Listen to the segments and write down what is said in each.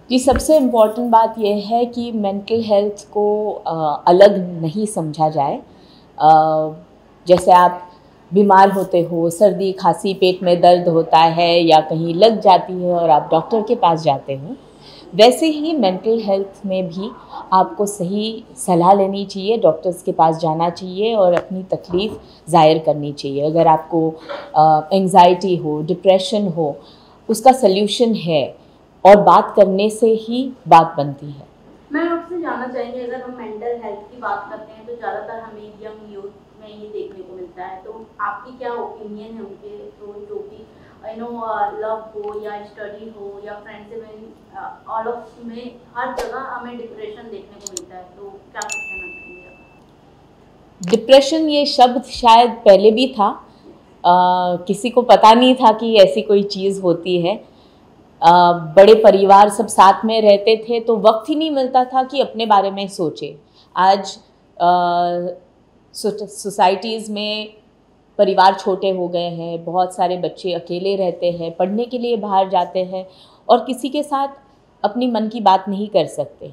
जी, सबसे इम्पॉर्टेंट बात यह है कि मेंटल हेल्थ को अलग नहीं समझा जाए। जैसे आप बीमार होते हो, सर्दी खांसी पेट में दर्द होता है या कहीं लग जाती है और आप डॉक्टर के पास जाते हो, वैसे ही मेंटल हेल्थ में भी आपको सही सलाह लेनी चाहिए, डॉक्टर्स के पास जाना चाहिए और अपनी तकलीफ़ ज़ाहिर करनी चाहिए। अगर आपको एंग्ज़ायटी हो, डिप्रेशन हो, उसका सल्यूशन है और बात करने से ही बात बनती है। मैं आपसे जानना चाहेंगे, अगर हम मेंटल हेल्थ की बात करते हैं तो ज़्यादातर हमें यंग यूथ में ये देखने को मिलता है, तो आपकी क्या ओपिनियन है उनके तो जो कि लव हो या स्टडी हो या फ्रेंडशिप ऑल ऑफ में हर जगह हमें डिप्रेशन देखने को मिलता है, तो क्या कुछ कहना चाहेंगे आप? डिप्रेशन ये शब्द शायद पहले भी था, किसी को पता नहीं था कि ऐसी कोई चीज़ होती है। बड़े परिवार सब साथ में रहते थे तो वक्त ही नहीं मिलता था कि अपने बारे में सोचे। आज सोसाइटीज़ में परिवार छोटे हो गए हैं, बहुत सारे बच्चे अकेले रहते हैं, पढ़ने के लिए बाहर जाते हैं और किसी के साथ अपनी मन की बात नहीं कर सकते।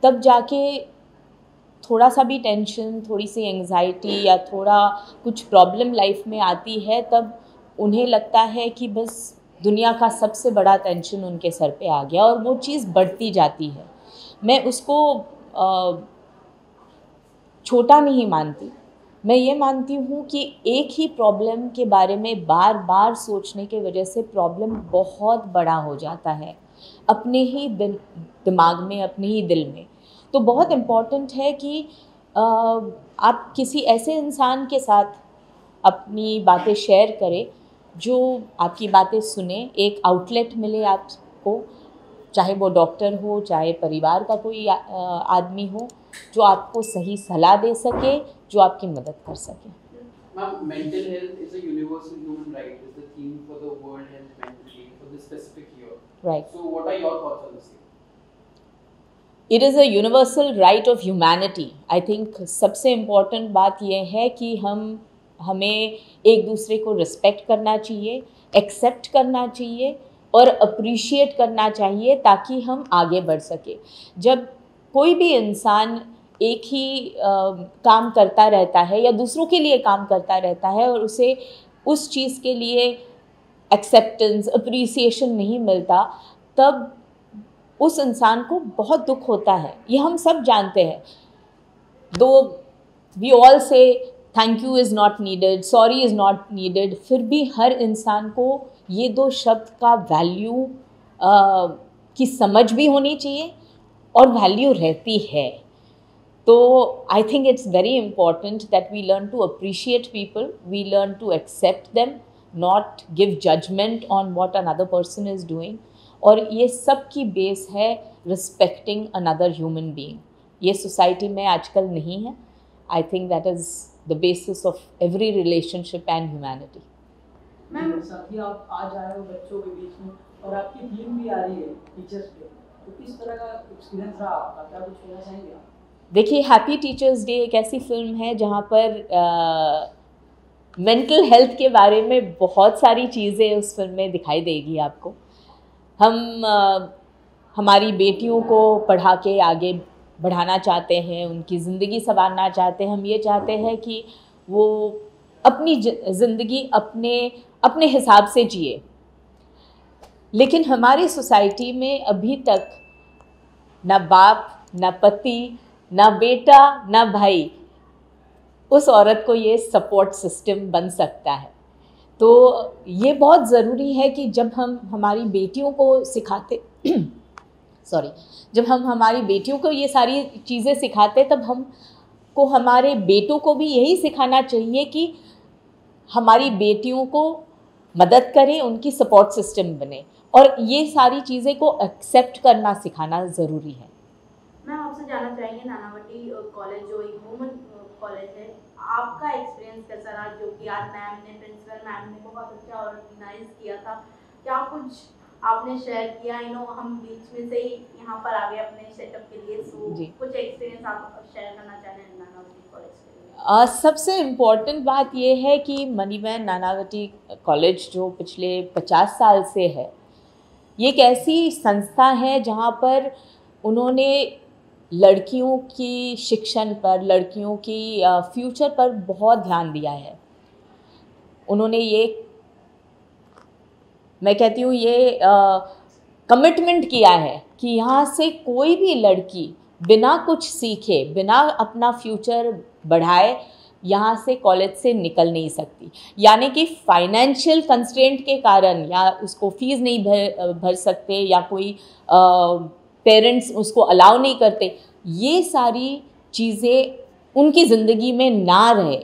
तब जाके थोड़ा सा भी टेंशन, थोड़ी सी एंग्जाइटी या थोड़ा कुछ प्रॉब्लम लाइफ में आती है, तब उन्हें लगता है कि बस दुनिया का सबसे बड़ा टेंशन उनके सर पे आ गया और वो चीज़ बढ़ती जाती है। मैं उसको छोटा नहीं मानती, मैं ये मानती हूँ कि एक ही प्रॉब्लम के बारे में बार बार सोचने की वजह से प्रॉब्लम बहुत बड़ा हो जाता है अपने ही दिमाग में, अपने ही दिल में। तो बहुत इम्पॉर्टेंट है कि आप किसी ऐसे इंसान के साथ अपनी बातें शेयर करें जो आपकी बातें सुने, एक आउटलेट मिले आपको, चाहे वो डॉक्टर हो, चाहे परिवार का कोई आदमी हो, जो आपको सही सलाह दे सके, जो आपकी मदद कर सके। Ma'am, mental health is a universal human right. Is the theme for the World Health Mental Day for this specific year. Right. So, what are your thoughts on this thing? It is a universal right of humanity. I think सबसे important बात यह है कि हमें एक दूसरे को respect करना चाहिए, एक्सेप्ट करना चाहिए और अप्रिशिएट करना चाहिए ताकि हम आगे बढ़ सके। जब कोई भी इंसान एक ही काम करता रहता है या दूसरों के लिए काम करता रहता है और उसे उस चीज़ के लिए एक्सेप्टेंस, अप्रिसिएशन नहीं मिलता, तब उस इंसान को बहुत दुख होता है। ये हम सब जानते हैं। दो वी ऑल से thank you is not needed, sorry is not needed, फिर भी हर इंसान को ये दो शब्द का वैल्यू की समझ भी होनी चाहिए और वैल्यू रहती है। तो I think it's very important that we learn to appreciate people, we learn to accept them, not give judgement on what another person is doing. और ये सब की बेस है रिस्पेक्टिंग अनदर ह्यूमन बीइंग। ये society में आजकल नहीं है। I think that is the basis of every relationship and humanity. Ma'am, साथ ही आप आज आए हो बच्चों के बीच में और आपकी टीम भी आ रही है टीचर्स डे, तो किस तरह का एक्सपीरियंस रहा आपका, क्या कुछ कहना चाहेंगे आप? देखिए, हैप्पी टीचर्स डे एक ऐसी फिल्म है जहाँ पर मेंटल हेल्थ के बारे में बहुत सारी चीज़ें उस फिल्म में दिखाई देगी आपको। हम हमारी बेटियों को पढ़ा के आगे बढ़ाना चाहते हैं, उनकी ज़िंदगी संवारना चाहते हैं। हम ये चाहते हैं कि वो अपनी ज़िंदगी अपने हिसाब से जिए। लेकिन हमारी सोसाइटी में अभी तक ना बाप, ना पति, ना बेटा, ना भाई उस औरत को ये सपोर्ट सिस्टम बन सकता है। तो ये बहुत ज़रूरी है कि जब हम हमारी बेटियों को सिखाते जब हम हमारी बेटियों को ये सारी चीज़ें सिखाते, तब हमको हमारे बेटों को भी यही सिखाना चाहिए कि हमारी बेटियों को मदद करें, उनकी सपोर्ट सिस्टम बने और ये सारी चीज़ें को एक्सेप्ट करना सिखाना ज़रूरी है। मैं आपसे जानना चाहेंगे, नानावटी कॉलेज जो एक वुमेन कॉलेज है, आपका एक्सपीरियंस कैसा रहा? जो कि आज मैम ने, प्रिंसिपल मैम ने बहुत अच्छा ऑर्गेनाइज किया था, क्या कुछ आपने शेयर किया? हम बीच में से ही यहाँ पर आ गए अपने सेटअप के लिए, सो कुछ एक्सपीरियंस आप शेयर करना चाह रहे हैं नानावटी कॉलेज के लिए? सबसे इम्पॉर्टेंट बात यह है कि मनीमैन नानावटी कॉलेज जो पिछले 50 साल से है, ये एक ऐसी संस्था है जहाँ पर उन्होंने लड़कियों की शिक्षण पर, लड़कियों की फ्यूचर पर बहुत ध्यान दिया है। उन्होंने ये, मैं कहती हूँ ये कमिटमेंट किया है कि यहाँ से कोई भी लड़की बिना कुछ सीखे, बिना अपना फ्यूचर बढ़ाए यहाँ से कॉलेज से निकल नहीं सकती। यानी कि फाइनेंशियल कंस्ट्रेंट के कारण, या उसको फीस नहीं भर सकते, या कोई पेरेंट्स उसको अलाउ नहीं करते, ये सारी चीज़ें उनकी ज़िंदगी में ना रहे,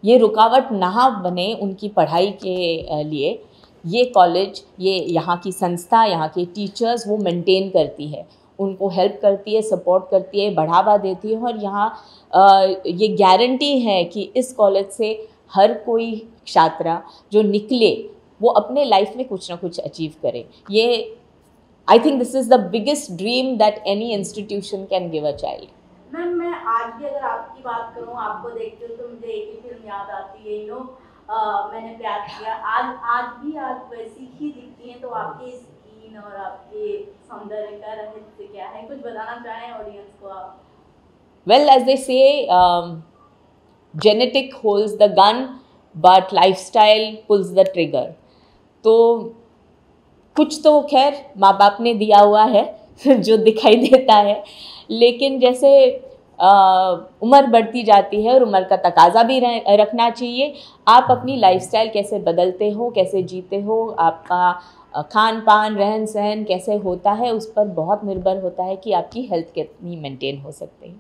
ये रुकावट ना बने उनकी पढ़ाई के लिए, ये कॉलेज, ये यहाँ की संस्था, यहाँ के टीचर्स वो मेंटेन करती है, उनको हेल्प करती है, सपोर्ट करती है, बढ़ावा देती है। और यहाँ ये गारंटी है कि इस कॉलेज से हर कोई छात्रा जो निकले वो अपने लाइफ में कुछ ना कुछ अचीव करे। ये आई think this is the biggest dream that any institution can give a child. Ma'am, मैं आज भी अगर आपकी बात करूँ, आपको देखती हूँ तो मुझे एक ही फिल्म याद आती है, मैंने प्यार किया। आज भी आप वैसी ही दिखती हैं, तो आपकी स्किन और आपके सौंदर्य का रहस्य क्या है, कुछ बताना चाहें ऑडियंस को आप? Well, as they say, genetic holds the gun, but lifestyle pulls the trigger. तो कुछ तो खैर माँ बाप ने दिया हुआ है जो दिखाई देता है, लेकिन जैसे उम्र बढ़ती जाती है और उम्र का तकाजा भी रखना चाहिए। आप अपनी लाइफस्टाइल कैसे बदलते हो, कैसे जीते हो, आपका खान पान, रहन सहन कैसे होता है, उस पर बहुत निर्भर होता है कि आपकी हेल्थ कितनी मेंटेन हो सकती है।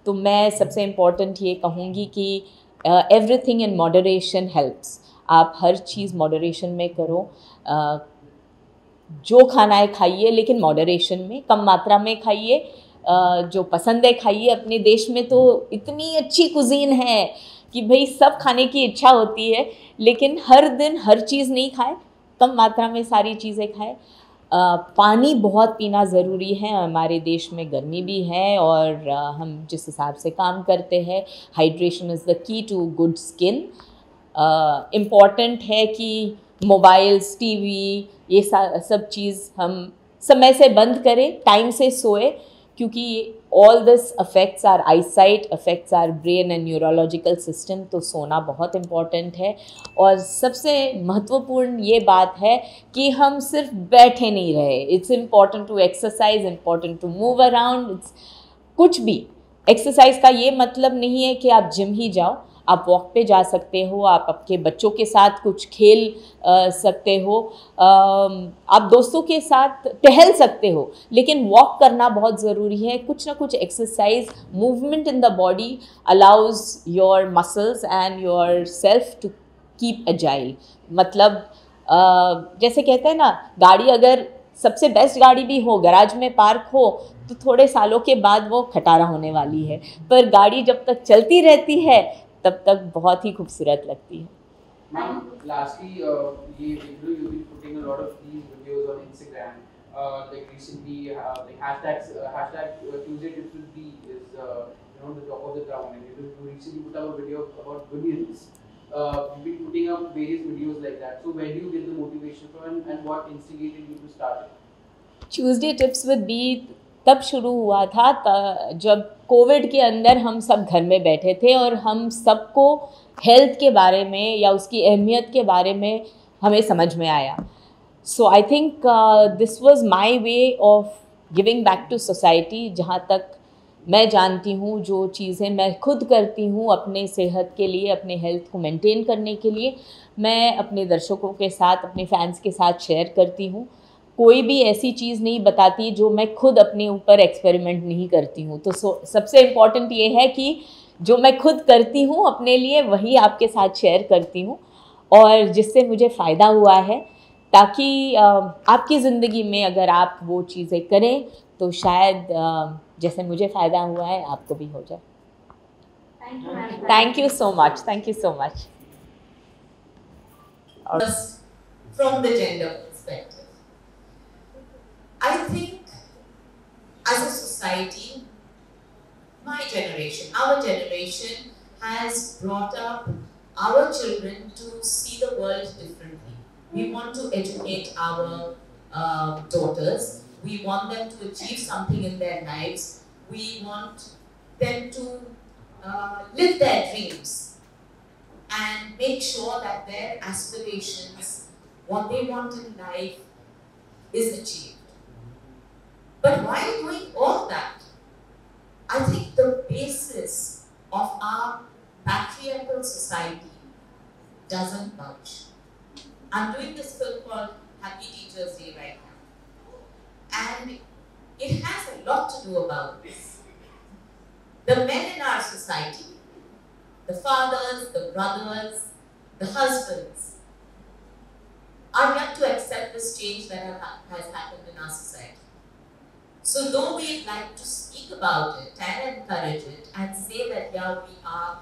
तो मैं सबसे इम्पॉर्टेंट ये कहूँगी कि एवरीथिंग इन मॉडरेशन हेल्प्स। आप हर चीज़ मॉडरेशन में करो। जो खाना है खाइए, लेकिन मॉडरेशन में, कम मात्रा में खाइए। जो पसंद है खाइए। अपने देश में तो इतनी अच्छी कुजीन है कि भाई सब खाने की इच्छा होती है, लेकिन हर दिन हर चीज़ नहीं खाए, कम मात्रा में सारी चीज़ें खाए। पानी बहुत पीना ज़रूरी है। हमारे देश में गर्मी भी है और हम जिस हिसाब से काम करते हैं, hydration is the key to good skin. Important है कि मोबाइल्स, टीवी, ये सब चीज़ हम समय से बंद करें, टाइम से सोए, क्योंकि all this affects our eyesight, affects our brain and neurological system. तो सोना बहुत इम्पॉर्टेंट है। और सबसे महत्वपूर्ण ये बात है कि हम सिर्फ बैठे नहीं रहे। It's important to exercise, important to move around. It's कुछ भी एक्सरसाइज का ये मतलब नहीं है कि आप जिम ही जाओ। आप वॉक पे जा सकते हो, आप आपके बच्चों के साथ कुछ खेल सकते हो, आप दोस्तों के साथ टहल सकते हो, लेकिन वॉक करना बहुत ज़रूरी है। कुछ ना कुछ exercise, movement in the body allows your muscles and yourself to keep agile. मतलब जैसे कहते हैं ना, गाड़ी अगर सबसे बेस्ट गाड़ी भी हो, गैराज में पार्क हो, तो थोड़े सालों के बाद वो खटारा होने वाली है, पर गाड़ी जब तक चलती रहती है तब तक बहुत ही खूबसूरत लगती है। Ma'am, lastly, you've been putting a lot of these videos on Instagram. Like recently, like hashtag Tuesday Tips with B is the talk of the town, and you recently put up a video about bunions. You've been putting up various videos like that. So where do you get the motivation from, and what instigated you to start it? Tuesday Tips with B तब शुरू हुआ था जब Covid के अंदर हम सब घर में बैठे थे और हम सबको हेल्थ के बारे में या उसकी अहमियत के बारे में हमें समझ में आया। So I think this was my way of giving back to society. जहाँ तक मैं जानती हूँ, जो चीज़ें मैं खुद करती हूँ अपने सेहत के लिए, अपने हेल्थ को मेंटेन करने के लिए, मैं अपने दर्शकों के साथ, अपने फैंस के साथ शेयर करती हूँ। कोई भी ऐसी चीज़ नहीं बताती जो मैं खुद अपने ऊपर एक्सपेरिमेंट नहीं करती हूँ। तो सबसे इम्पॉर्टेंट ये है कि जो मैं खुद करती हूँ अपने लिए, वही आपके साथ शेयर करती हूँ, और जिससे मुझे फ़ायदा हुआ है, ताकि आपकी ज़िंदगी में अगर आप वो चीज़ें करें तो शायद जैसे मुझे फ़ायदा हुआ है आपको भी हो जाए। Thank you so much, thank you so much. From the gender perspective, I think as a society, my generation, our generation has brought up our children to see the world differently. We want to educate our daughters. We want them to achieve something in their lives. We want them to live their dreams and make sure that their aspirations, what they want in life, is achieved. But while doing all that, I think the basis of our patriarchal society doesn't budge. I'm doing this film called Happy Teachers Day right now, and it has a lot to do about this. The men in our society, the fathers, the brothers, the husbands, are yet to accept this change that has happened in our society. So though we'd like to speak about it and encourage it and say that yeah, we are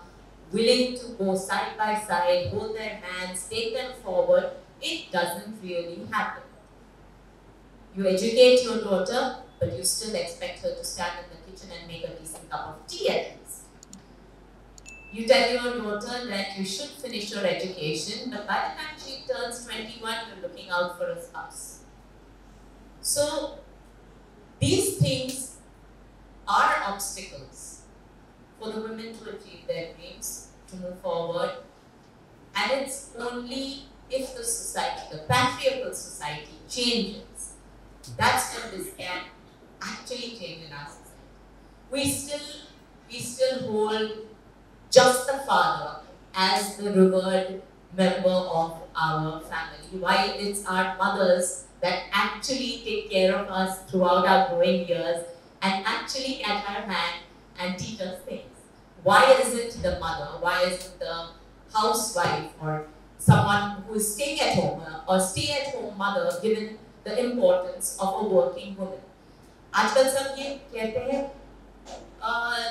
willing to go side by side, hold their hands, take them forward, it doesn't really happen. You educate your daughter, but you still expect her to stand in the kitchen and make a decent cup of tea at least. You tell your daughter that you should finish your education, but by the time she turns 21, you're looking out for a spouse. So these things are obstacles for the women to achieve their dreams, to move forward, and it's only if the society, the patriarchal society, changes, that's when this can actually change in our society. We still hold just the father as the revered member of our family, while it's our mothers that actually take care of us throughout our growing years and actually catch our hand and teach us things. Why isn't the mother, why isn't the housewife or someone who is staying at home or stay-at-home mother given the importance of a working woman? आजकल सब ये कहते हैं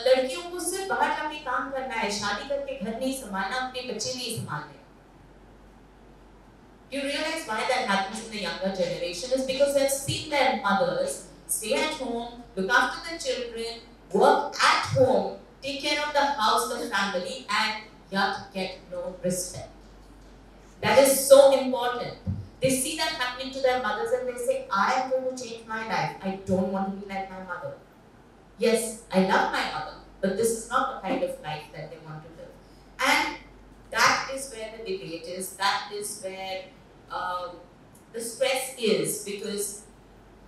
लड़कियों को सिर्फ बाहर जाके काम करना है, शादी करके घर नहीं संभालना, अपने बच्चे नहीं संभालने। You realize why that happens in the younger generation is because they've seen their mothers stay at home, look after the children, work at home, take care of the house, the family, and yet get no respect. That is so important. They see that happening to their mothers and they say, I am going to change my life. I don't want to be like my mother. Yes, I love my mother, but this is not the kind of life that they want to live. And that is where the debate is, that is where the stress is, because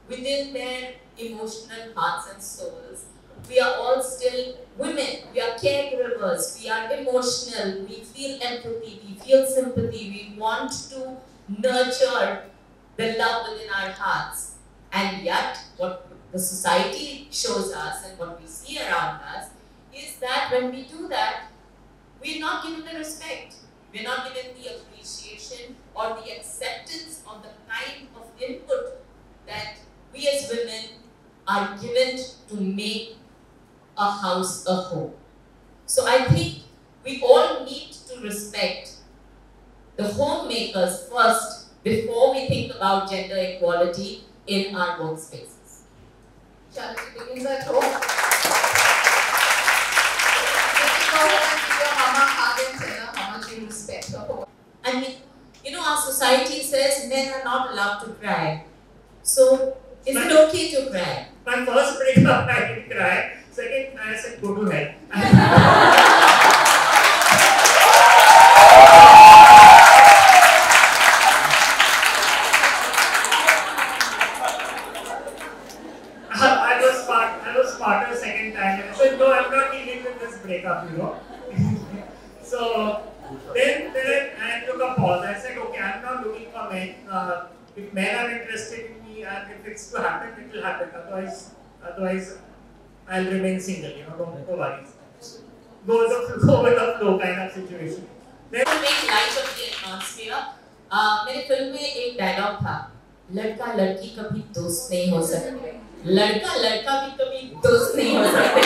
within their emotional hearts and souls, we are all still women, we are caregivers, we are emotional, we feel empathy, we feel sympathy, we want to nurture the love within our hearts. And yet, what the society shows us and what we see around us is that when we do that, we're not given the respect, we're not given the appreciation or the acceptance of the kind of input that we as women are given to make a house a home. So I think we all need to respect the homemakers first before we think about gender equality in our workspaces. Shall we begin that home? How much you respect the home. I mean, you know, our society says men are not allowed to cry. So, is it okay to cry? My first breakup, I didn't cry. Second, I said, go to hell. I was smarter second time. I said, no, I'm not dealing with this breakup, you know. So, then I took a pause. I said, okay, I'm not looking for men. If men are interested in me and if it's to happen, it will happen. Otherwise, I'll remain single, you know, no worries. Go with the flow kind of situation. Then to make light of the atmosphere, मेरे film में एक dialogue था, लड़का लड़की कभी दोस्त नहीं हो सकते, लड़का लड़का भी कभी दोस्त नहीं हो सकते।